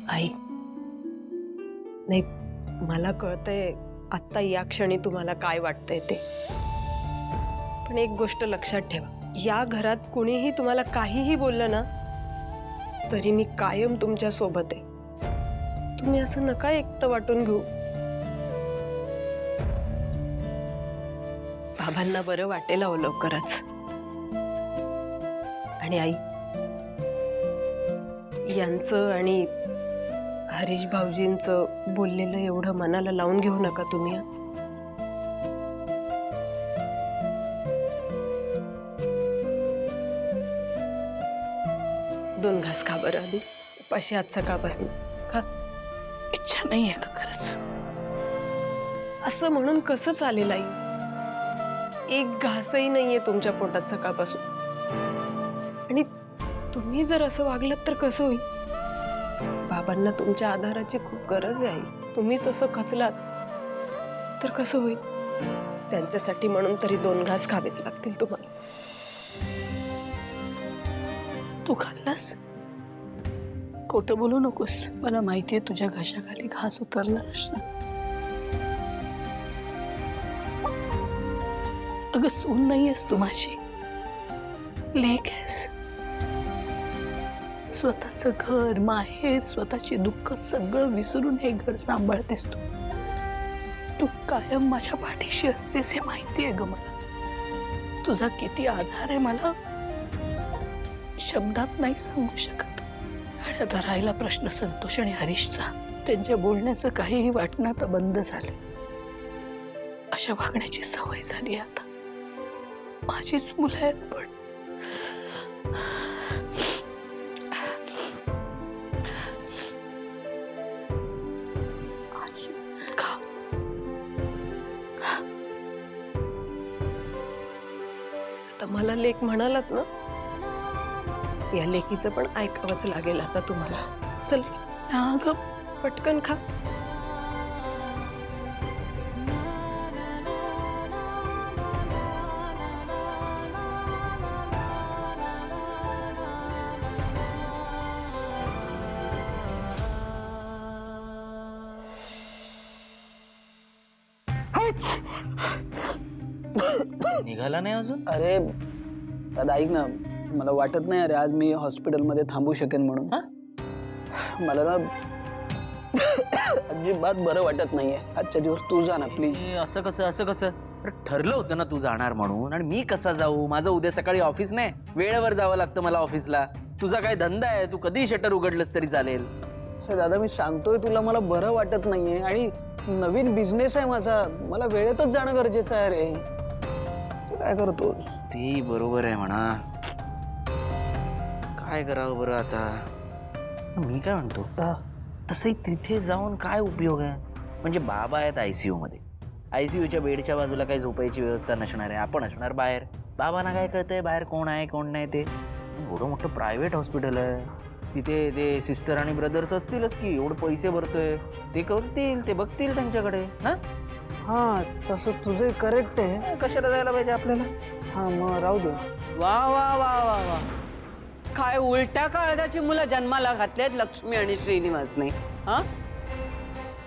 आई, नाही, मला कळतंय आत्ता या क्षणी तुम्हाला काय वाटतंय ते, पण एक गोष्ट लक्षात ठेवा, या घरात कुणीही तुम्हाला काहीही बोललं ना तरी मी कायम तुमच्या सोबत आहे. तुम्ही असं नका एकटं वाटून घेऊ. बाबांना बरं वाटेल अहो लवकरच. आणि आई, यांचं आणि हरीश भाऊजींचं बोललेलं एवढं मनाला लावून घेऊ नका तुम्ही. दोन घास खा बरं आधी. उपाशी आत सकाळपासून खा. इच्छा नाही आहे खरंच. असं म्हणून कसं चालेल आई? एक घासही नाहीये तुमच्या पोटात सकाळपासून. आणि तुम्ही जर असं वागलात तर कसं होईल? बाबांना तुमच्या आधाराची खूप गरज आहे आई. तुम्हीच असं खचलात तर कसं होईल? त्यांच्यासाठी म्हणून तरी दोन घास खावेच लागतील तुम्हाला. तू खाल्लास? खोटं बोलू नकोस. मला माहितीये तुझ्या घशाखाली घास उतरला असणार. अगं सून नाहीयेस तू माझी, लेक आहेस. स्वतःचं घर, माहेर, स्वतःची दुःख सगळं विसरून हे घर सांभाळतेस तू. तू कायम माझ्या पाठीशी असतेस हे माहितीये ग मला. तुझा किती आधार आहे मला शब्दात नाही सांगू शकत. आणि आता राहिला प्रश्न संतोष आणि हरीशचा. त्यांच्या बोलण्याचं काहीही वाटणं तर बंद झालं. अशा वागण्याची सवय झाली आता. माझीच मुलं आहेत पण आता मला लेक म्हणालात ना, या लेकीचं पण ऐकावंच लागेल आता तुम्हाला. चल अगं पटकन खा. निघाला नाही अजून? अरे दादा ऐक ना, मला वाटत नाही अरे आज मी हॉस्पिटलमध्ये थांबू शकेन म्हणून. मला ना अजिबात बरं वाटत नाहीये. आजच्या दिवस तू जा ना प्लीज. असं कसं अरे ठरलं होतं ना तू जाणार म्हणून, आणि मी कसा जाऊ? माझं उद्या सकाळी ऑफिस नाही, वेळेवर जावं लागतं मला ऑफिसला. तुझा काय धंदा आहे? तू कधी शटर उघडलंस तरी चालेल. दादा मी सांगतोय तुला, मला बरं वाटत नाहीये आणि नवीन बिझनेस आहे माझा. मला वेळेतच जाणं गरजेचं आहे रे. काय करतो? ते बरोबर आहे म्हणा. काय करावं बरं आता? मी काय म्हणतो, तसंही तिथे जाऊन काय उपयोग आहे? म्हणजे बाबा आहेत ICU मध्ये. ICUच्या बेडच्या बाजूला काही झोपायची व्यवस्था नसणार आहे. आपण असणार बाहेर. बाबांना काय कळतंय बाहेर कोण आहे कोण नाही ते? एवढं मोठं प्रायव्हेट हॉस्पिटल आहे. तिथे ते सिस्टर आणि ब्रदर्स असतीलच की. एवढं पैसे भरतोय, ते करतील, ते बघतील त्यांच्याकडे ना. हा तसं तुझं करेक्ट आहे. कशाला जायला पाहिजे आपल्याला? हा मग राहू दे. वा वा वा वा वा, काय उलट्या काळजाची मुलं जन्माला घातलेत लक्ष्मी आणि श्रीनिवासने. हा,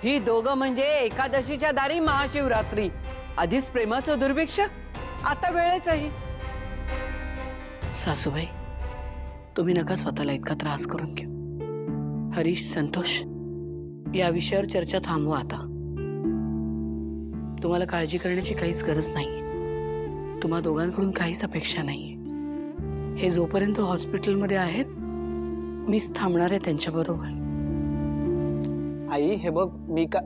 ही दोघं म्हणजे एकादशीच्या दारी महाशिवरात्री. आधीच प्रेमाचं दुर्भिक्ष, आता वेळेचही. सासूबाई, तुम्ही नका स्वतःला इतका त्रास करून घेऊ. हरीश, संतोष, या विषयावर चर्चा थांबवा आता. तुम्हाला काळजी करण्याची काहीच गरज नाही. तुम्हा दोघांकडून काहीच अपेक्षा नाहीये. हे जोपर्यंत हॉस्पिटलमध्ये आहेत मीच थांबणार आहे त्यांच्याबरोबर. आई हे बघ मी का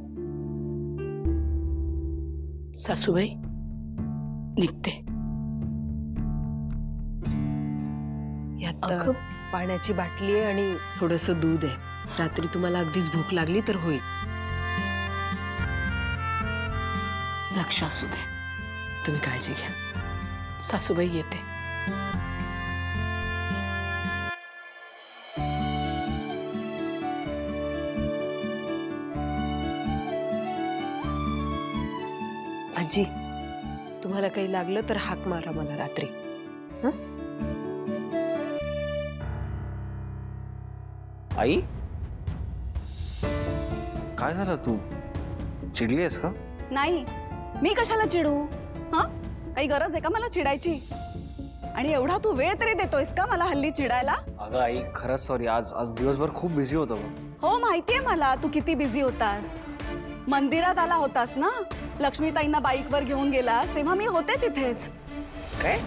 सासूबाई निघते. यात पाण्याची बाटली आहे आणि थोडंसं दूध आहे. रात्री तुम्हाला अगदीच भूक लागली तर होईल. लक्ष असू दे. तुम्ही काळजी घ्या. सासूबाई येते. आजी, तुम्हाला काही लागलं तर हाक मारा मला रात्री. आई काय झालं? तू चिडली आहेस का? नाही, मी कशाला चिडू? हा, काही गरज आहे का मला चिडायची? आणि एवढा तू वेळ तरी देतोयस का मला हल्ली चिडायला? अगं आई, खरंच सॉरी. आज दिवसभर खूप बिझी होतो गं. हो, माहितीये मला तू किती बिझी होतास. मंदिरात आला होतास ना, लक्ष्मीताईंना बाईकवर घेऊन गेलास तेव्हा मी होते तिथेच. काय?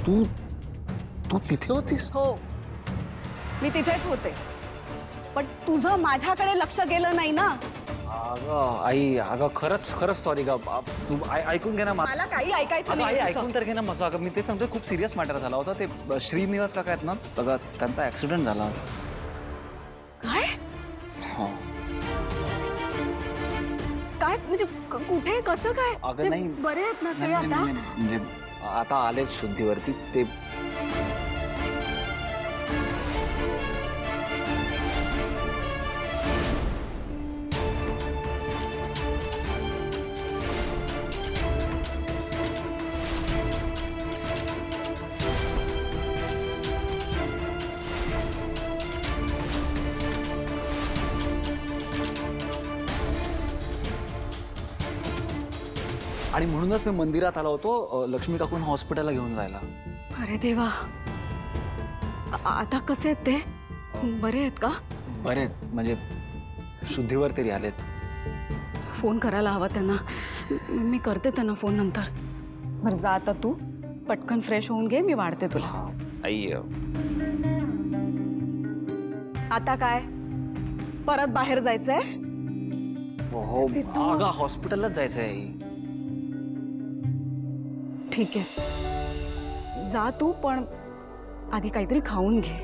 तू तू तिथे होतीस? हो, मी तिथेच होते, पण तुझं माझ्याकडे लक्ष गेलं नाही ना. अगं आई, अगं खरंच सॉरी ग. तू ऐकून घे ना मला काही ऐकायचं अगं आई, नाही. ऐकून तर घे ना माझं. अगं मी ते सांगतोय, खूप सिरियस मॅटर झाला होता. ते श्रीनिवास काका आहेत ना, बघा त्यांचा ऍक्सिडेंट झाला. काय हा. काय म्हणजे कुठे कसं काय? अगं ते नाही. बरे आहेत ना ते नाही, आता? नाही, नाही, म्हणजे आता आलेच शुद्धीवरती ते. आणि म्हणूनच मी मंदिरात आलो होतो लक्ष्मी काकून हॉस्पिटलला घेऊन जायला. अरे देवा, आता कसे आहेत ते? बरे आहेत का? बरे म्हणजे शुद्धीवर तरी आलेत. फोन करायला हवा त्यांना. मी करते त्यांना फोन नंतर. बरं, जा आता तू पटकन फ्रेश होऊन घे, मी वाढते तुला. आई आता काय परत बाहेर जायचंय? हो, सिद्धू. अगं हॉस्पिटललाच जायचंय आई. ठीक आहे, जा तू, पण आधी काहीतरी खाऊन घे.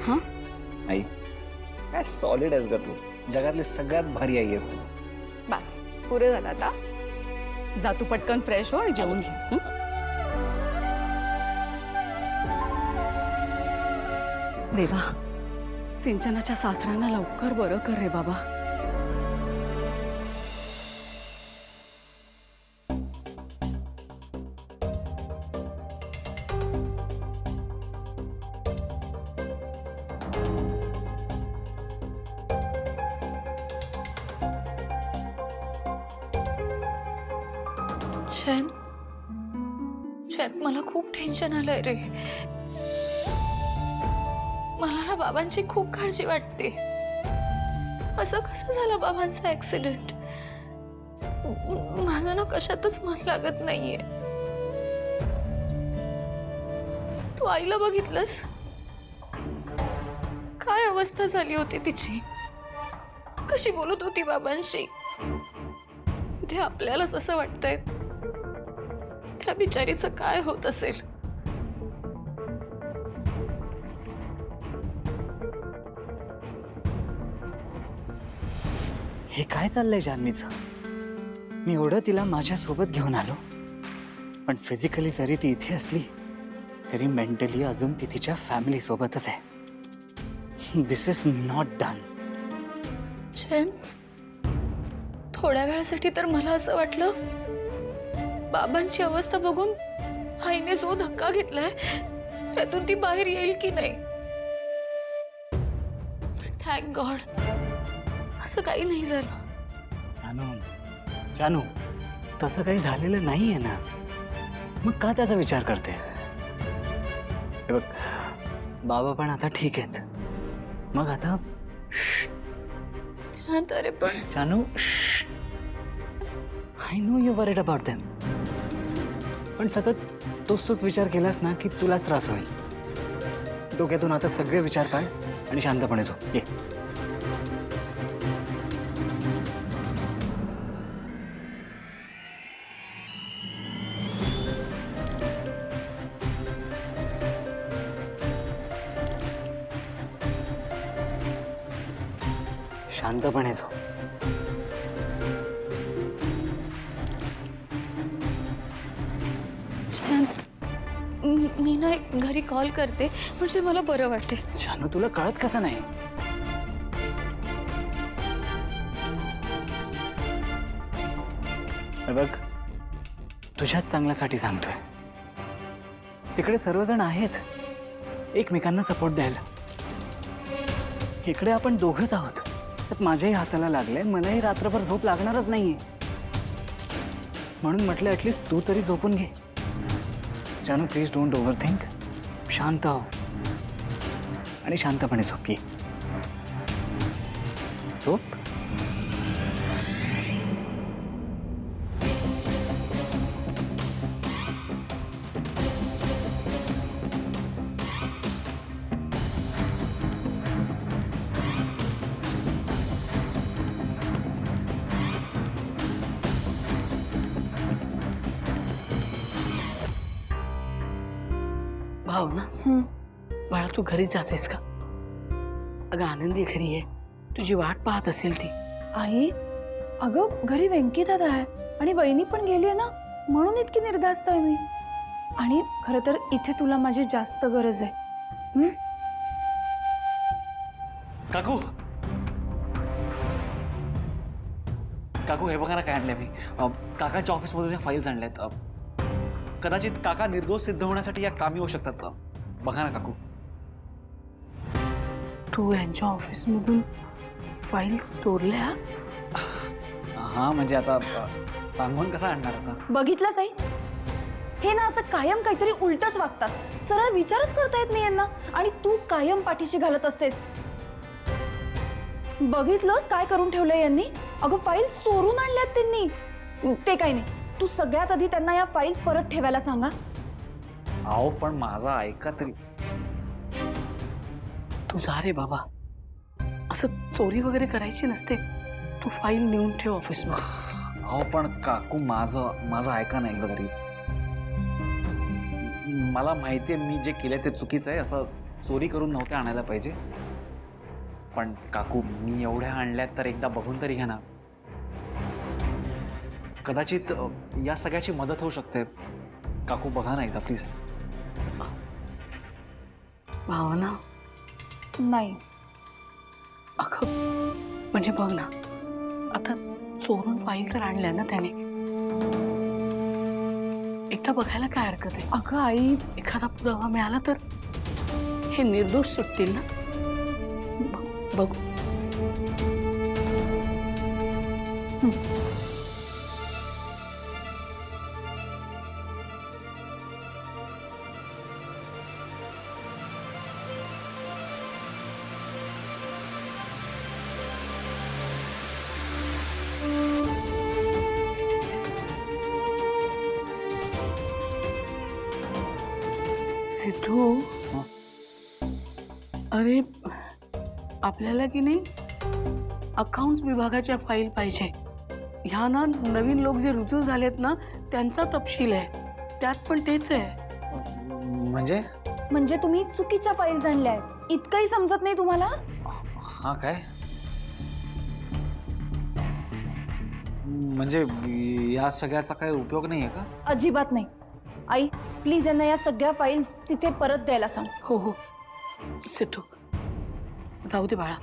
हा, आई काय सॉलिड आहेस ग तू. जगातली सगळ्यात भारी आई आहेस तू. बस पुरे झालं आता. जा तू पटकन फ्रेश हो आणि जेवून घे. हं? देवा, सिंचनाच्या सासऱ्यांना लवकर बरं कर रे बाबा. चैन, मला खूप टेन्शन आलंय रे. मला ना बाबांची खूप काळजी वाटते. असं कसं झालं बाबांचा ऍक्सिडेंट? माझं ना कशातच मन लागत नाहीये. तू आईला बघितलंस? काय अवस्था झाली होती तिची? कशी बोलत होती बाबांशी? इथे आपल्यालाच असं वाटतंय त्या बिचारीचं काय होत असेल. हे काय चाललंय जान्हवीचं? मी एवढं तिला माझ्यासोबत घेऊन आलो, पण फिजिकली जरी ती इथे असली तरी मेंटली अजून ती तिच्या फॅमिली सोबतच आहे. दिस इज नॉट डन. चैन, थोड्या वेळासाठी तर मला असं वाटलं बाबांची अवस्था बघून आईने जो धक्का घेतलाय त्यातून ती बाहेर येईल की नाही. थँक गॉड असं काही नाही झालं. जानू, तसं काही झालेलं नाहीये ना, मग का त्याचा विचार करतेस? हे बघ, बाबा पण आता ठीक आहेत. मग आता शांत रे. पण जानू, I know you worried about them, पण सतत तोच विचार केलास ना की तुलाच त्रास होईल. डोक्यातून आता सगळे विचार काढ आणि शांतपणे झोप. ये. शांतपणे झोप. शांत, मी ना एक घरी कॉल करते म्हणजे मला बरं वाटेल. जानू, तुला कळत कसं नाही? हे बघ, तुझ्याच चांगल्यासाठी सांगतोय. तिकडे सर्वजण आहेत एकमेकांना सपोर्ट द्यायला. इकडे आपण दोघंच आहोत. त्यात माझ्याही हाताला लागले, मलाही रात्रभर झोप लागणारच नाहीये. म्हणून म्हटलं ॲटलिस्ट तू तरी झोपून घे. जानू प्लीज डोंट ओव्हर थिंक. शांत हो आणि शांतपणे झोप घे. झोप. भाव ना बाळा, तू घरी जातेस का? अगं आनंदी घरी आहे, तुझी वाट पाहत असेल ती. आई, अगं घरी वेंकी दादा आहे आणि वहिनी पण गेली आहे ना, म्हणून इतकी निर्धास्त आहे मी. आणि खरं तर इथे तुला माझी जास्त गरज आहे. काकू काकू हे बघा ना काय आणलंय मी. काकांच्या ऑफिसमधून या फाईल्स आणल्यात. कदाचित काका निर्दोष सिद्ध होण्यासाठी या कामी होऊ शकतात. बघा ना काकू. तू यांच्या ऑफिसमधून फाईल चोरल्या? हा म्हणजे आता सांगून कसं आणणार आता. बघितलंच आई, हे ना असं कायम काहीतरी उलटच वागतात. सरळ विचारच करता येत नाही यांना, आणि तू कायम पाठीशी घालत असतेस. बघितलंस काय करून ठेवलंय यांनी? अगं फाईल चोरून आणल्यात त्यांनी. ते काही नाही, तू सगळ्यात आधी त्यांना या फाईल्स परत ठेवायला सांगा. अहो पण माझा ऐका तरी. तू जा रे बाबा, असं चोरी वगैरे करायची नसते. तू फाईल नेऊन ठेव ऑफिसमध्ये. अहो पण काकू माझं ऐका ना एकदा तरी. मला माहिती आहे मी जे केलंय ते चुकीचं आहे. असं चोरी करून नव्हते आणायला पाहिजे. पण काकू मी एवढ्या आणल्यात तर एकदा बघून तरी घ्या ना. कदाचित या सगळ्याची मदत होऊ शकते. काकू बघा ना एकदा प्लीज. भावना नाही. अगं म्हणजे बघ ना, आता चोरून फाईल तर आणल्या ना त्याने, एकदा बघायला काय हरकत आहे? अगं आई, एखादा पुरावा मिळाला तर हे निर्दोष सुटतील ना. बघ. सिद्धू, अरे आपल्याला की नाही अकाउंट्स विभागाच्या फाईल पाहिजे. ह्या ना नवीन लोक जे रुजू झालेत ना, त्यांचा तपशील आहे. त्यात पण तेच आहे. म्हणजे तुम्ही चुकीच्या फाईल्स आणल्या आहेत, इतकंही समजत नाही तुम्हाला? हा काय म्हणजे या सगळ्याचा काही उपयोग नाही आहे का? अजिबात नाही. आई प्लीज यांना या सगळ्या फाईल्स तिथे परत द्यायला सांग. हो सिद्धू, जाऊ दे बाळा.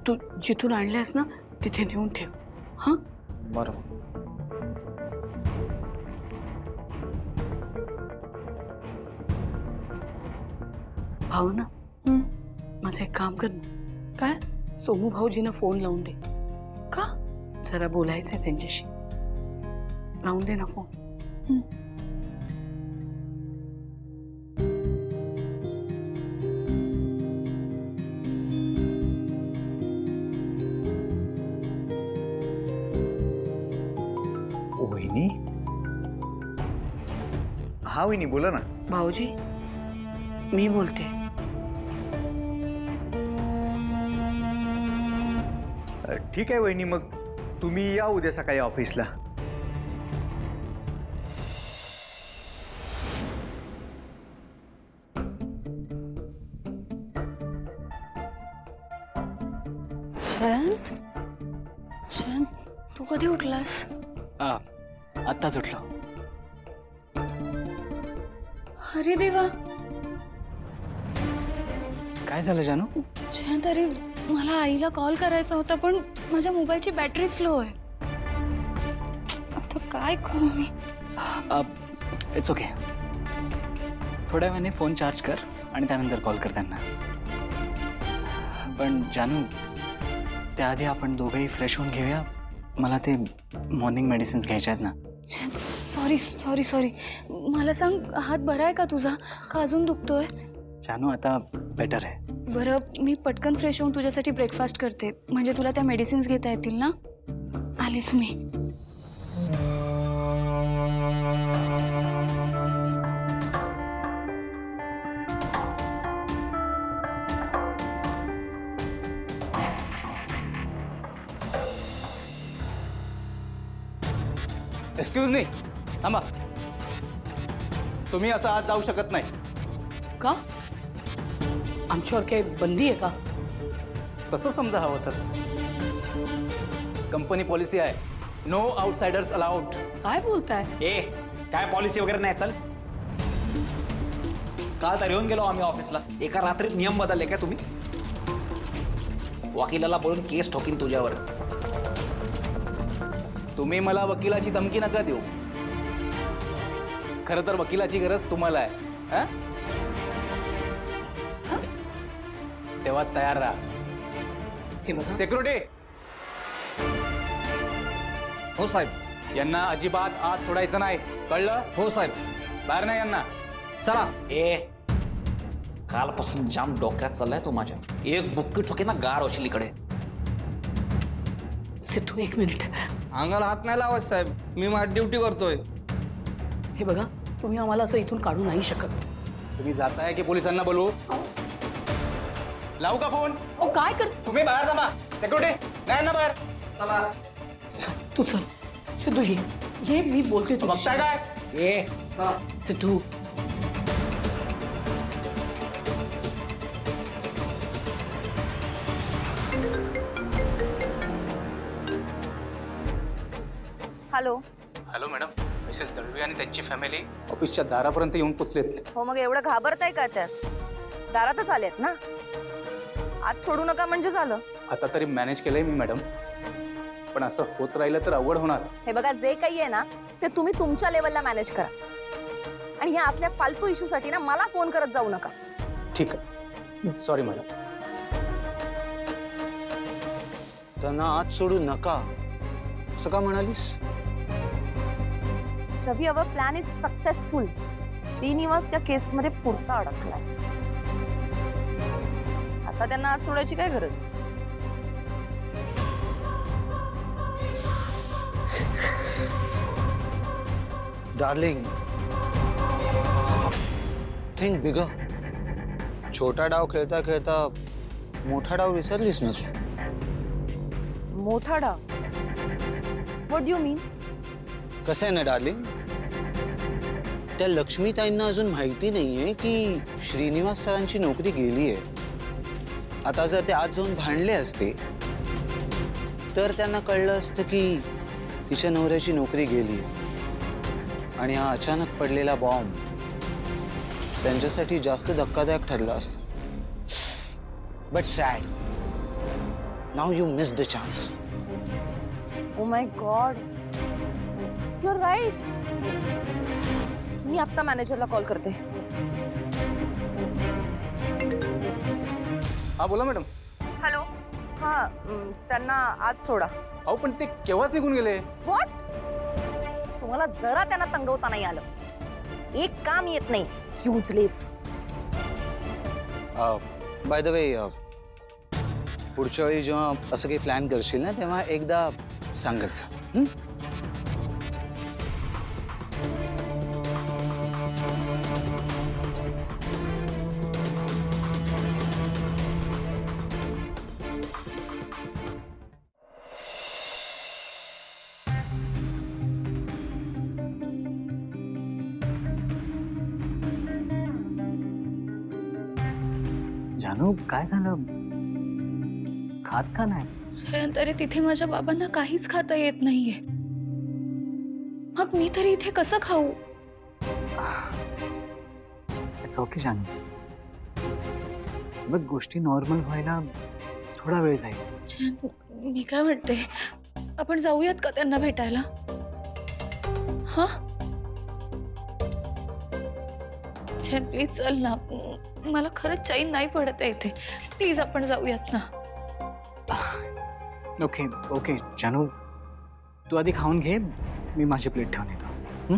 तू जिथून आणल्यास ना तिथे नेऊन ठेव. हां बरं. भावना, माझं एक काम कर ना. काय? सोमू भाऊजींना फोन लावून दे. का? जरा बोलायचं आहे त्यांच्याशी. लावून दे ना फोन. वहिनी. हा वहिनी बोला ना. भाऊजी मी बोलते. ठीक आहे वहिनी, मग तुम्ही या उद्या सकाळी ऑफिसला. शयन, तू कधी उठलास? आत्ताच उठलो. अरे देवा, काय झालं जानू? शयन तरी मला आईला कॉल करायचा होता, पण माझ्या मोबाईलची बॅटरी स्लो आहे. आता काय करू मी? It's okay. थोड्या वेळाने फोन चार्ज कर आणि त्यानंतर कॉल कर त्यांना. पण जानू, त्याआधी आपण दोघंही फ्रेश होऊन घेऊया. मला ते मॉर्निंग मेडिसिन्स घ्यायच्या आहेत ना. Sorry sorry sorry. मला सांग, हात बरा आहे का तुझा, का अजून दुखतोय? जानू आता बेटर आहे. बरं, मी पटकन फ्रेश होऊन तुझ्यासाठी ब्रेकफास्ट करते, म्हणजे तुला त्या मेडिसिन्स घेता येतील ना. आलीच मी. एक्सक्यूज मी, थांबा. तुम्ही असं आत जाऊ शकत नाही. का आमच्यावर काही बंदी आहे का? तसं समजा हवं तर. कंपनी पॉलिसी आहे, नो आउटसाइडर्स अलाउड. काय बोलताय? ए काय पॉलिसी वगैरे नाही. चल, काल तर येऊन गेलो आम्ही ऑफिसला. एका रात्रीत नियम बदलले काय तुम्ही? वकिलाला बोलून केस ठोकीन तुझ्यावर. तुम्ही मला वकिलाची धमकी नका देऊ. खरं तर वकिलाची गरज तुम्हाला आहे. हं? तेव्हा तयार राहा. हे बघा, सिक्युरिटी, हो साहेब. यांना अजिबात आत सोडायचं नाही, कळलं? हो साहेब. बाहेर नाही यांना. चला. ए कालपासून जाम डोक्यात चाललाय तो माझ्या. एक बुक्की ठोके ना गार होशील इकडे. सिद्धू एक मिनिट. अंगाला हात नाही लावायचं साहेब, मी माझी ड्युटी करतोय. हे बघा, तुम्ही आम्हाला असं इथून काढू नाही शकत. तुम्ही जाताय की पोलिसांना बोलवू? लावू का फोन? ओ काय कर, तुम्ही बाहेर थांबा. सिक्युरिटी, नाही ना बाहेर. चला. तू चल. सिद्धू ये मी बोलते बघताय काय? ए Siddhu. Hello. Hello madam, Mrs Dalvi आणि त्यांची फॅमिली ऑफिसच्या दारापर्यंत येऊन पोचलेत. हो, मग एवढं घाबरताय का? त्यात दारातच आलेत ना, आज सोडू नका म्हणजे झालं. आता तरी मॅनेज केलंय मी मॅडम, पण असं होत राहिलं तर अवघड होणार. हे बघा, जे काही आहे ना ते तुम्ही तुमच्या लेवलला मॅनेज करा, आणि ह्या आपल्या फालतू इश्यूसाठी ना मला फोन करत जाऊ नका. ठीक आहे, सॉरी मॅडम. त्यांना आत सोडू नका असं का म्हणालीस? Ravi, our plan is successful. Srinivas त्या केसमध्ये पुरता अडकलाय. आता त्यांना आत सोडायची काय गरज? डार्लिंग, थिंक बिगर. छोटा डाव खेळता खेळता मोठा डाव विसरलीस ना तू? मोठा डाव? व्हॉट डू यू मीन? कसं आहे ना डार्लिंग, त्या लक्ष्मीताईंना अजून माहिती नाहीये की श्रीनिवास सरांची नोकरी गेली आहे. आता जर ते आज जाऊन भांडले असते तर त्यांना कळलं असतं की तिच्या नवऱ्याची नोकरी गेली, आणि हा अचानक पडलेला बॉम्ब त्यांच्यासाठी जास्त धक्कादायक ठरला असतं. But sad, now you miss the chance. Oh my God, you are right. मी आत्ता मॅनेजरला कॉल करते. हा बोला मॅडम. हॅलो. हा, त्यांना आत सोडा. अहो पण ते केव्हाच निघून गेले. व्हॉट? तुम्हाला जरा त्यांना तंगवता नाही आलं. एक काम येत नाही, युजलेस. बाय द वे, पुढच्या वेळी जेव्हा असं काही प्लॅन करशील ना तेव्हा एकदा सांगत जा. जानू काय झालं? खात का नाही? तरी तिथे माझ्या बाबांना काहीच खाता येत नाहीये. मग मी तरी इथे कसं खाऊ? इट्स ओके जानू, बघ गोष्टी नॉर्मल व्हायला थोडा वेळ जाईल. मी काय म्हणते, आपण जाऊयात का त्यांना भेटायला? हा, प्लीज चल ना. मला खरंच चैन नाही पडत आहे इथे. प्लीज आपण जाऊयात ना. ओके ओके जानू, तू आधी खाऊन घे, मी माझी प्लेट ठेवून येतो. हं?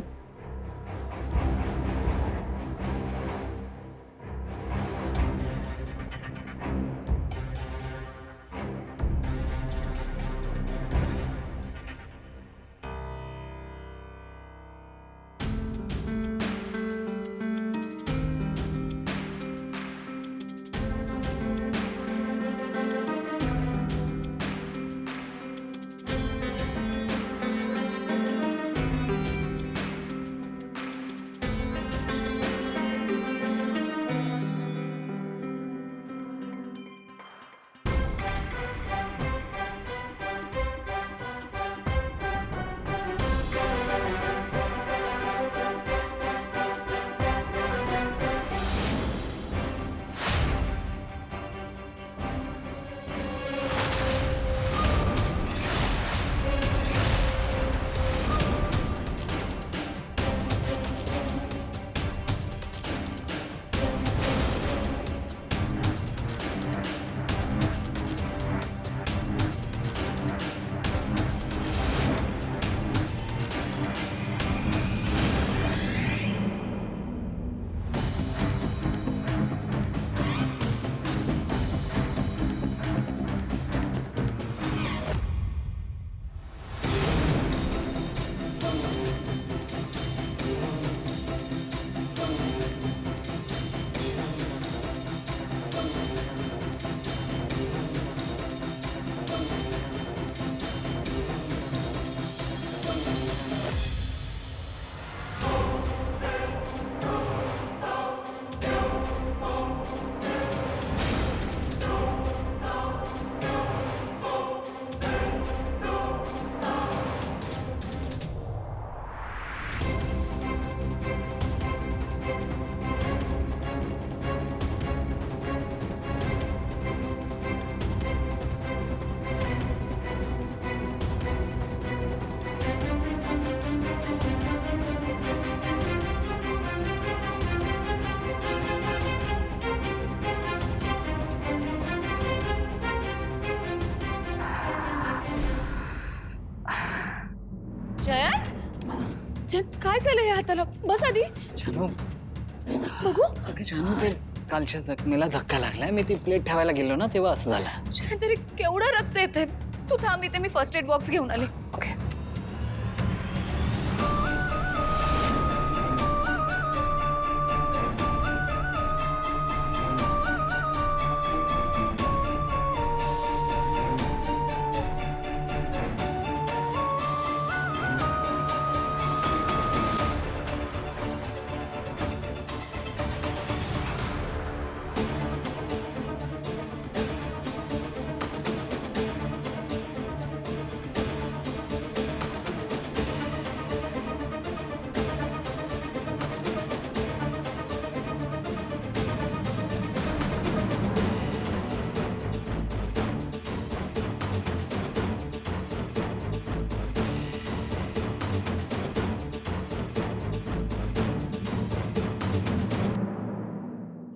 जयंत, जयंत काय झालं या हाताला? बस आधी जानू, बघू. अगं जानू, ते कालच्या जखमेला धक्का लागलाय. मी ती प्लेट ठेवायला गेलो ना, तेव्हा असं झालं. जयंत, तरी केवढं रक्त येतंय. तू थांब इथे, मी फर्स्ट एड बॉक्स घेऊन आले. ओके.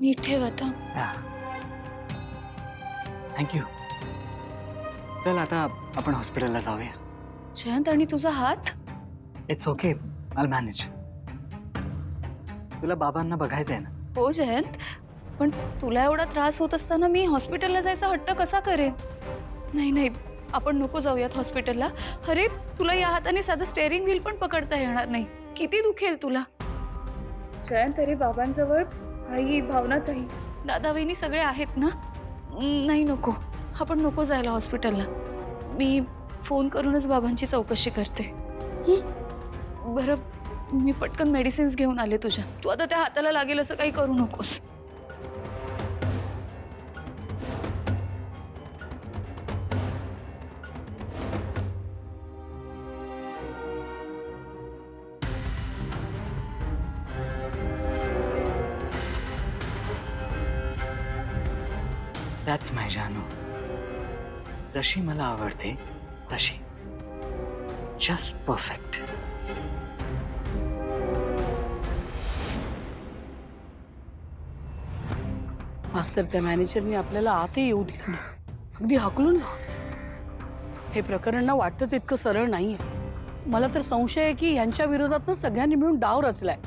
नीट ठेव आता. थँक्यू. चल आता आपण हॉस्पिटलला जाऊया. जयंत, आणि तुझा हात? It's okay, I manage. तुला बाबांना बघायचंय ना? हो जयंत, पण तुला एवढा त्रास होत असताना मी हॉस्पिटलला जायचा हट्ट कसा करेन? नाही नाही, आपण नको जाऊयात हॉस्पिटलला. अरे, तुला या हाताने साधं स्टेअरिंग व्हील पण पकडता येणार नाही. किती दुखेल तुला. जयंत, अरे बाबांजवळ आई, भावनाताई, दादा, वहिनी सगळे आहेत ना? नाही, नको, आपण नको जायला हॉस्पिटलला. मी फोन करूनच बाबांची चौकशी करते. बरं, मी पटकन मेडिसिन्स घेऊन आले तुझ्या. तू आता त्या हाताला लागेल असं काही करू नकोस. That's my जानू. जशी मला आवडते तशी. Just perfect. मास्तर, त्या मॅनेजरने आपल्याला आतही येऊ दिलं नाही. अगदी हाकलून. हे प्रकरण ना वाटतं तितकं सरळ नाहीये. मला तर संशय आहे की यांच्या विरोधात ना सगळ्यांनी मिळून डाव रचलाय.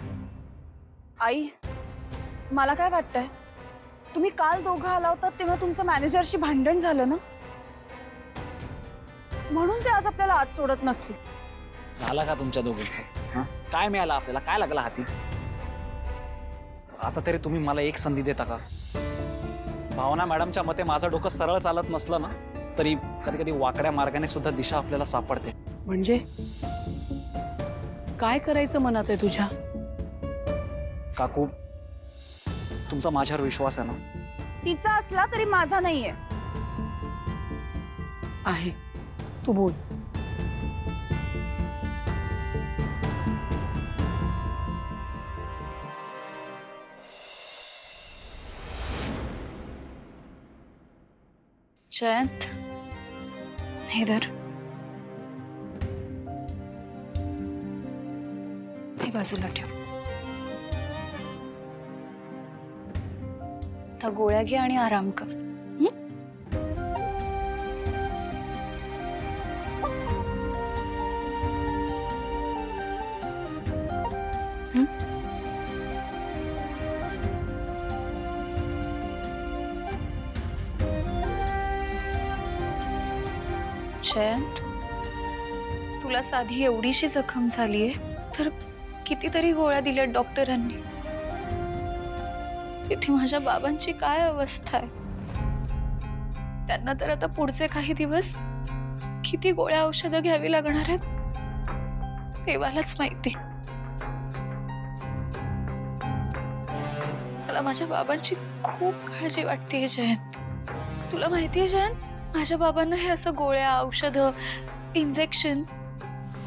आई, मला काय वाटतंय, तुम्ही काल दोघं आला होता तेव्हा तुमचं मॅनेजरशी भांडण झालं ना, म्हणून ते आज आपल्याला आत सोडत नसतील. झाला का तुमच्या दोघींचं? काय मिळालं आपल्याला? काय लागला हाती? आता तरी तुम्ही मला एक संधी देता का? भावना मॅडमच्या मते माझं डोकं सरळ चालत नसलं ना तरी कधी कधी वाकड्या मार्गाने सुद्धा दिशा आपल्याला सापडते. म्हणजे काय करायचं मनात आहे तुझ्या? काकू, तुमचा माझ्यावर विश्वास आहे ना? तिचा असला तरी माझा नाहीये. आहे, तू बोल. जयंत, हे धर. हे बाजूला ठेव. आता गोळ्या घे आणि आराम कर. जयंत, तुला साधी एवढीशी जखम झालीये तर कितीतरी गोळ्या दिल्यात डॉक्टरांनी. इथे माझ्या बाबांची काय अवस्था आहे. त्यांना तर आता पुढचे काही दिवस किती गोळ्या औषधं घ्यावी लागणार आहेत देवालाच माहिती. मला माझ्या बाबांची खूप काळजी वाटतेय जयंत. तुला माहितीये जयंत, माझ्या बाबांना हे असं गोळ्या, औषधं, इंजेक्शन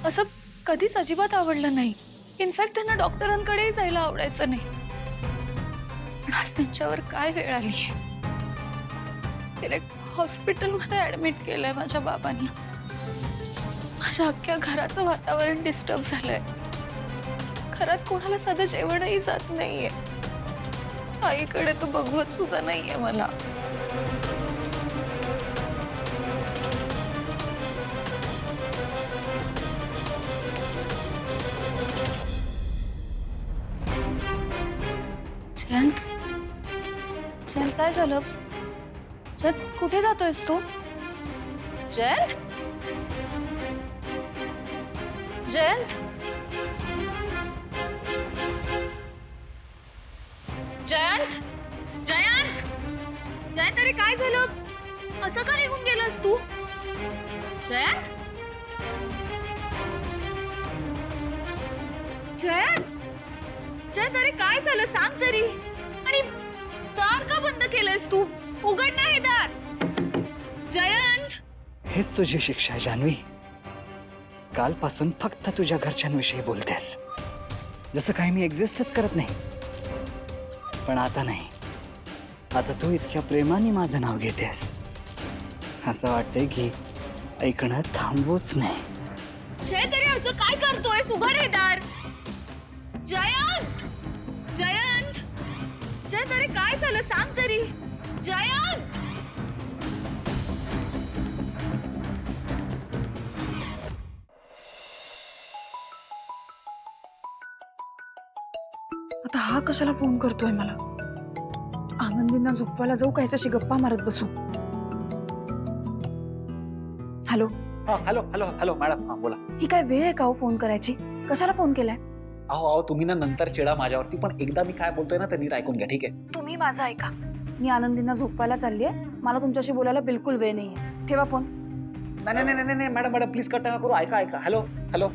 असं कधीच अजिबात आवडलं नाही. इनफॅक्ट त्यांना डॉक्टरांकडेही जायला आवडायचं नाही. पण आज त्यांच्यावर काय वेळ आली आहे. हॉस्पिटलमध्ये ऍडमिट केलंय माझ्या बाबांना. माझ्या अख्ख्या घराचं वातावरण डिस्टर्ब झालंय. घरात कोणाला साधं जेवणही जात नाहीये. आईकडे तो बघवत सुद्धा नाहीये मला. जयंत, जयंत काय झालं? जयंत कुठे जातोयस तू? जयंत, जयंत, जयंत, जयंत, जयंत, अरे काय झालं? असं का निघून गेलास तू? जयंत, जयंत, जयंत, अरे काय झालं सांग तरी. आणि दार का बंद केलंयस तू? उघड ना हे दार. जयंत, हेच तुझी शिक्षा आहे जान्हवी. कालपासून फक्त तुझ्या घरच्यांविषयी बोलतेस, जसं काही मी एक्झिस्टच करत नाही. पण आता नाही. आता तू इतक्या प्रेमाने माझं नाव घेतेस. असं वाटतंय की ऐकणं थांबवूच नाही. जयंत, अरे असं काय करतोय? उघड हे दार. जयंत, जयंत, जयंत, अरे काय झालं सांग तरी. जयंत, आता हा कशाला फोन करतोय मला? आनंदींना झोपवायला जाऊ का ह्याच्याशी गप्पा मारत बसू? Hello. Hello hello hello madam, बोला. ही काय वेळ आहे का हो फोन करायची? कशाला फोन केलाय? अहो तुम्ही ना नंतर चिडा माझ्यावरती, पण एकदा मी काय बोलतोय ना ते नीट ऐकून घ्या, ठीक आहे? तुम्ही माझं ऐका. मी आनंदींना झोपवायला चाललीये. मला तुमच्याशी बोलायला बिलकुल वेळ नाहीये. ठेवा फोन. नाही नाही नाही नाही मॅडम मॅडम प्लीज कट नका करू. ऐका ऐका. Hello hello.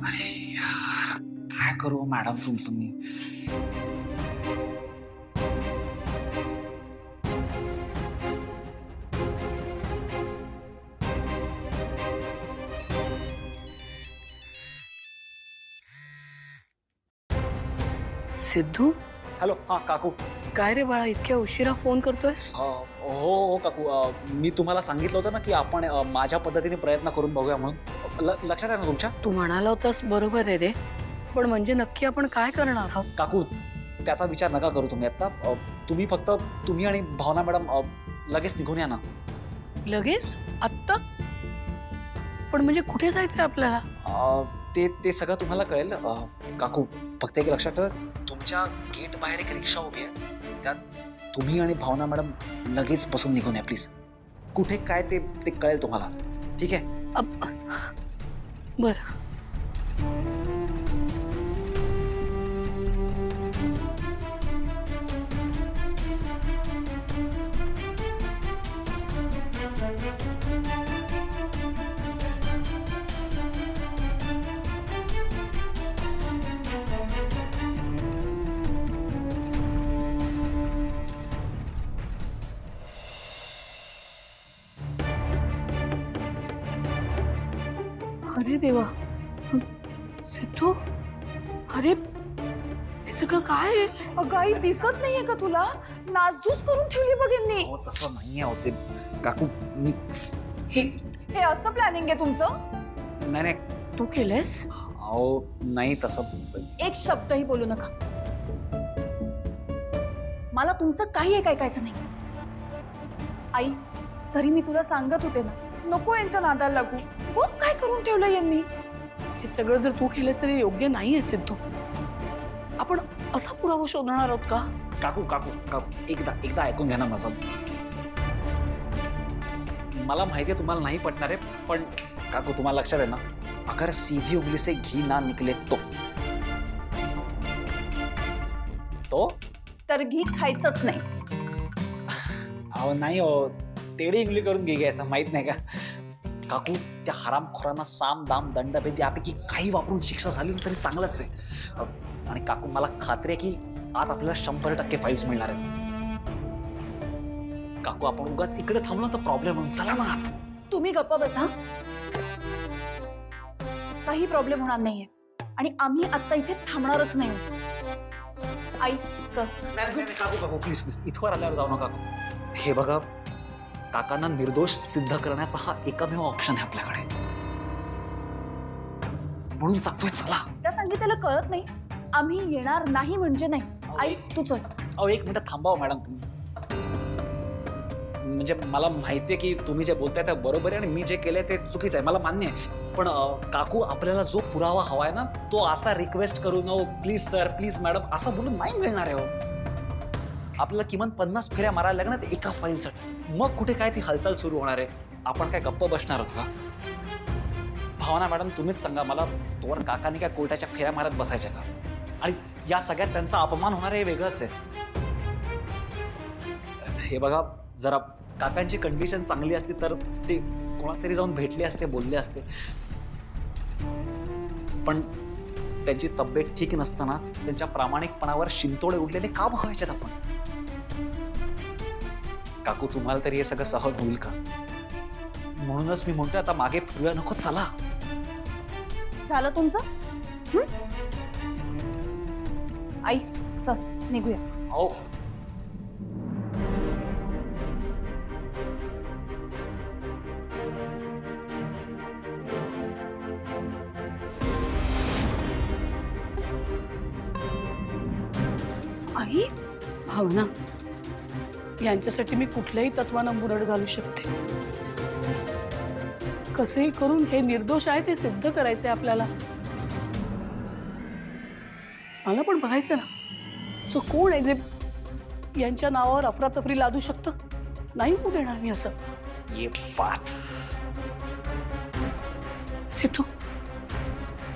अरे यार काय करू मॅडम तुमचं मी. सिद्धू, हॅलो. हां काकू. काय रे बाळा इतक्या उशिरा फोन करतोयस? हो हो काकू, मी तुम्हाला सांगितलं होतं ना की आपण माझ्या पद्धतीने प्रयत्न करून बघूया म्हणून. लक्षात आहे ना तुमच्या? तू म्हणाला होतास बरोबर आहे रे, पण म्हणजे नक्की आपण काय करणार आहोत? काकू त्याचा विचार नका करू तुम्ही आता. तुम्ही फक्त तुम्ही आणि भावना मॅडम लगेच निघून या ना. लगेच आत्ता? पण म्हणजे कुठे जायचंय आपल्याला? ते सगळं तुम्हाला कळेल काकू. फक्त एक लक्षात ठेवा, तुमच्या गेट बाहेर एक रिक्षा उभी आहे, त्यात तुम्ही आणि भावना मॅडम लगेच बसून निघून या प्लीज. कुठे काय ते कळेल तुम्हाला, ठीक आहे? बरं. अरे देवा, सिद्धू, अरे हे सगळं काय आहे? अगं आई, दिसत नाहीये का तुला? नासधूस करून ठेवली बघ यांनी. अहो, तसं नाहीये होते काकू. मी हे असं प्लॅनिंग आहे तुमचं? नाही तू केलंस? अहो नाही तसं. एक शब्दही बोलू नका. मला तुमचं काही एक ऐकायचं नाही. आई, तरी मी तुला सांगत होते ना, नको यांच्या नादाला लागू. बघ काय करून ठेवलं यांनी. हे सगळं जर तू केलंस तरी योग्य नाहीये सिद्धू. आपण असा पुरावा शोधणार आहोत का? काकू काकू काकू एकदा ऐकून घ्या ना माझं. मला माहिती आहे तुम्हाला नाही पटणार आहे, पण काकू तुम्हाला लक्षात आहे ना, अगर सीधी उंगली से घी ना निकले तो तर घी खायचंच नाही. अहो नाही हो, तेडी इंगली करून घे घ्यायचं, माहित नाही का काकू? त्या हरामखोरांना साम दाम दंडभेद यापैकी काही वापरून शिक्षा झाली तरी चांगलंच आहे. आणि काकू मला खात्री आहे की आज आपल्याला 100% फाईल्स मिळणार आहेत. काकू आपण उगाच इकडे थांबलो तर प्रॉब्लेम होईल. चला ना आत. तुम्ही गप्प बसा. काही प्रॉब्लेम होणार नाहीये आणि आम्ही आता इथे थांबणारच नाही. आई चल. काकू काकू प्लीज प्लीज इथवर आल्यावर जाऊ नका. हे बघा, काकांना निर्दोष सिद्ध करण्याचा हा एकमेव ऑप्शन आहे आपल्याकडे, म्हणून सांगतोय चला. त्या संगीताला कळत नाही आम्ही येणार नाही म्हणजे नाही. आई तू चल. अहो एक मिनिट थांबाव मॅडम. म्हणजे मला माहितीये की तुम्ही जे बोलताय ते बरोबर आहे आणि मी जे केलंय ते चुकीचं आहे, मला मान्य आहे. पण काकू आपल्याला जो पुरावा हवाय ना, तो असा रिक्वेस्ट करू नो प्लीज सर प्लीज मॅडम असं बोलून नाही मिळणार आहे. हो, आपल्याला किमान 50 फेऱ्या मारायला लागणार ते एका फाईलसाठी. मग कुठे काय ती हालचाल सुरू होणार आहे? आपण काय गप्प बसणार आहोत का? भावना मॅडम तुम्हीच सांगा मला, तोवर काकांनी काय कोर्टाच्या फेऱ्या मारत बसायच्या का? आणि या सगळ्यात त्यांचा अपमान होणार हे वेगळंच आहे. हे बघा, जरा काकांची कंडिशन चांगली असती तर ते कोणातरी जाऊन भेटले असते, बोलले असते. पण त्यांची तब्येत ठीक नसताना त्यांच्या प्रामाणिकपणावर शिंतोडे उडलेले का बघायच्यात आपण? काकू तुम्हाला तरी हे सगळं सहन होईल का? म्हणूनच मी म्हणतोय आता मागे फिरूया नको, चला. झालं तुमचं? आई चल निघूया. हो आई, भावना, यांच्यासाठी मी कुठल्याही तत्वानं मुरड घालू शकते. कसंही करून हे निर्दोष आहे ते सिद्ध करायचंय आपल्याला. मला पण बघायचं ना, सो कोण आहे जे यांच्या नावावर अफरातफरी लादू शकतं? नाही होऊ देणार मी असं. ये बात. सिद्धू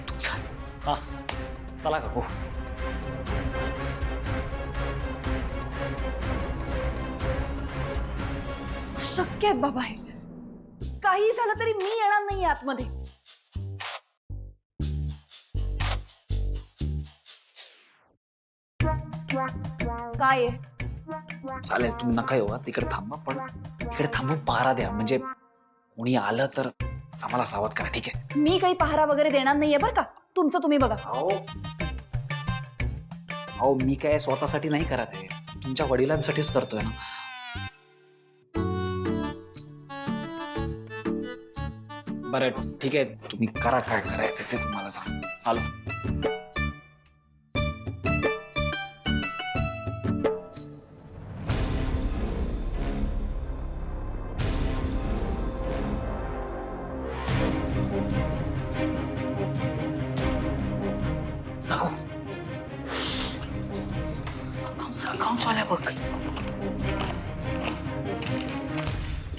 तू चल. हा चला काकू. शक्य आहे बाबा हे. काही झालं तरी मी येणार नाही आतमध्ये. काय आहे? चालेल तुम्ही नका येऊ, तिकडे थांबा, पण इकडे थांबून पहारा द्या, म्हणजे कोणी आलं तर आम्हाला सावध करा, ठीक आहे? मी काही पहारा वगैरे देणार नाहीये बरं का. तुमचं तुम्ही बघा. अहो मी काय स्वतःसाठी नाही करत आहे, तुमच्या वडिलांसाठीच करतोय ना. बरं ठीक आहे, तुम्ही करा काय करायचं ते तुम्हाला सांग. आलो.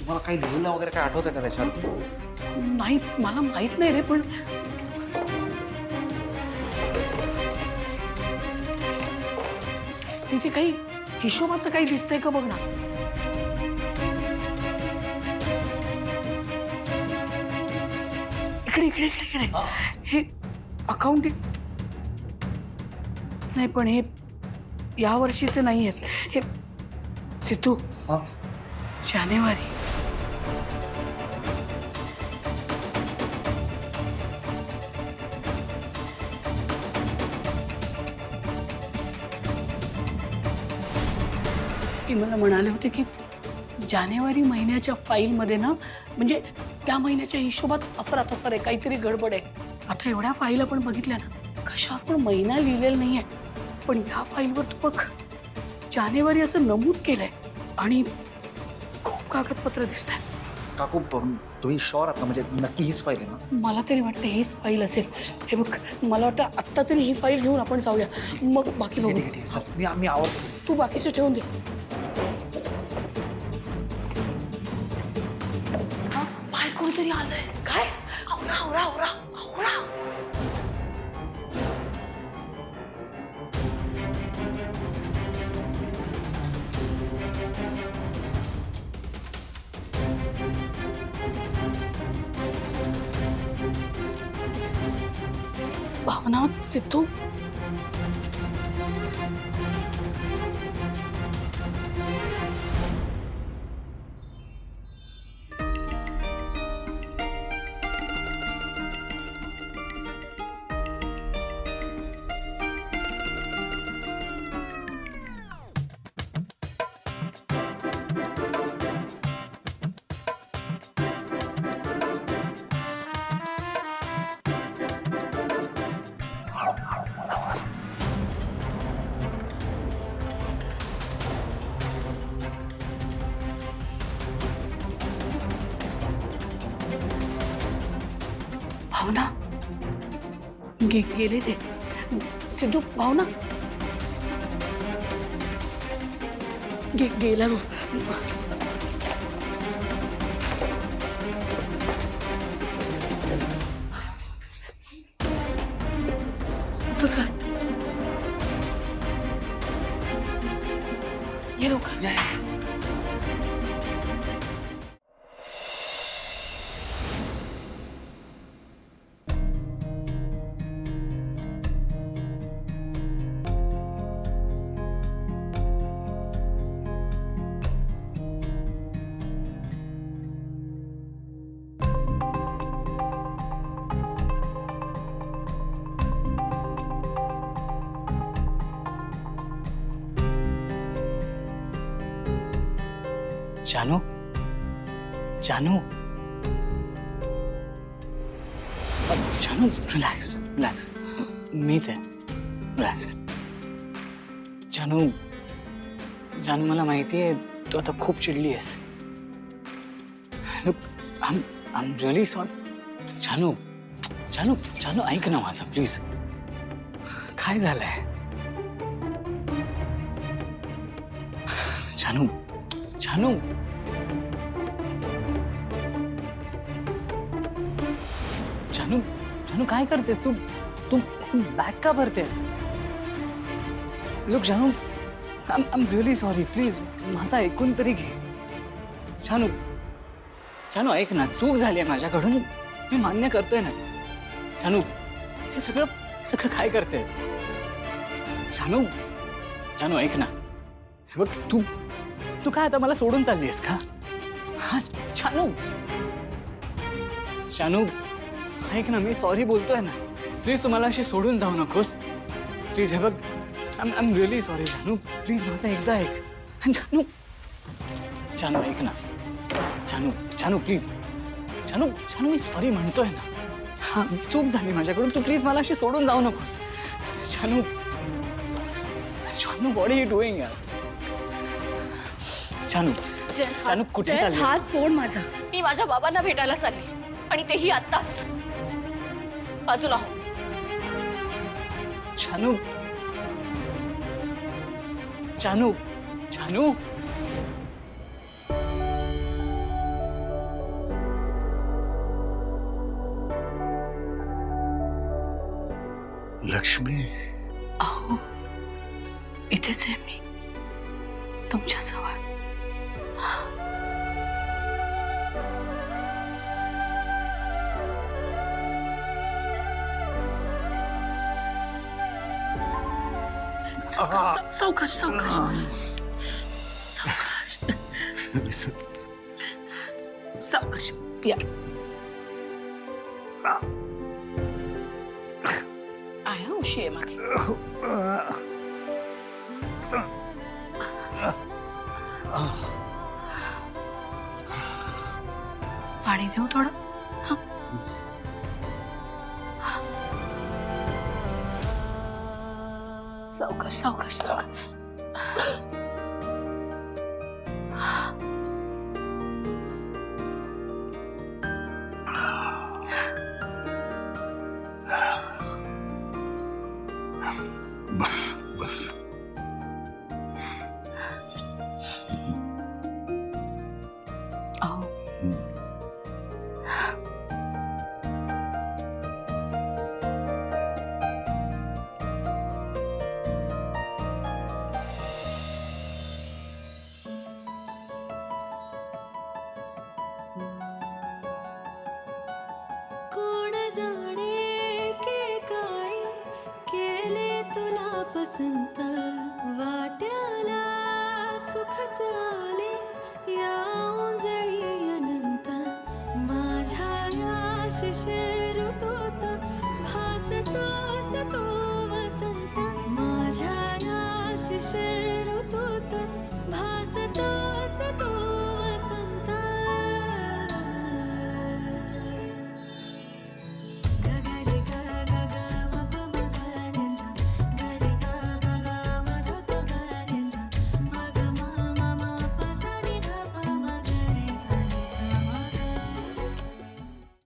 तुम्हाला काही लिहिलं वगैरे काय आठवतंय का त्याच्यावर? नाही, मला माहित नाही रे, पण तिथे काही हिशोबाचं काही दिसतंय का बघ ना. इकडे इकडे इकडे इकडे हे अकाउंट नाही, पण हे या वर्षीचे नाही आहेत. हे सिद्धू, जानेवारी. ती मला म्हणाले होते की जानेवारी महिन्याच्या फाईलमध्ये ना, म्हणजे त्या महिन्याच्या हिशोबात अफरातफर आहे, काहीतरी गडबड आहे. आता एवढ्या फाईल आपण बघितल्या ना, कशावर पण महिना लिहिलेला नाही आहे, पण या फाईलवर तू बघ जानेवारी असं नमूद केलंय आणि खूप कागदपत्र दिसत आहे. काकू तुम्ही शुअर आहात ना, म्हणजे नक्की हीच फाईल आहे ना? मला तरी वाटतं हीच फाईल असेल. हे बघ, मला वाटतं आत्ता तरी ही फाईल घेऊन आपण जाऊया, मग बाकी बघू. मी आवडतो. तू बाकीचं ठेवून दे. बाहेर कोणीतरी आलंय. काय? आवरा आवरा आवरा आवरा. भावना, सिद्धू, भावना गेले ते. सिद्धू, भावना गेला गो. ये लवकर. जानू, जानू, जानू, रिलॅक्स रिलॅक्स. मीच आहे, रिलॅक्स. जानू, जानू, मला माहिती आहे तू आता खूप चिडली आहेस. I am really sorry. जानू, जानू, जानू, ऐक ना माझं प्लीज. काय झालंय जानू? जानू, जानू, जानू, काय करतेस तू? तू बॅग का भरतेस? लुक जानू, I am really sorry, please माझं ऐकून तरी घे. जानू, जानू, ऐक ना, चूक झाली आहे माझ्याकडून, मी मान्य करतोय ना. जानू, हे सगळं सगळं काय करतेस? जानू, जानू, ऐक ना. हे बघ, तू काय आता मला सोडून चालली आहेस का? हा जानू, जानू, ऐक ना, मी सॉरी बोलतोय ना. प्लीज तू मला अशी सोडून जाऊ नकोस. प्लीज, हे बघ, आय एम रिअली सॉरी. जानू, प्लीज माझं एकदा ऐक. जानू, जानू, ऐक ना. जानू, जानू, प्लीज. जानू, जानू, मी सॉरी म्हणतोय ना. हा, चूक झाली माझ्याकडून. तू प्लीज मला अशी सोडून जाऊ नकोस. जानू, जानू, व्हॉट आर यू डुइंग यार? जानू, जानू, कुठे चालली? हात सोड माझा. मी माझ्या बाबांना भेटायला चालली, आणि तेही आत्ताच. बाजूला हो. जानू, जानू, जानू. लक्ष्मी अहो इथेच आहे मी तुमच्याजवळ. सावकाश सावकाश सावकाश सावकाश या. आहे उशी आहे माझी. पाणी देऊ थोडं. हं? सावकाश सावकाश सावकाश. बस बस. अहो कोण जाणे के काळी केले तुला पसंत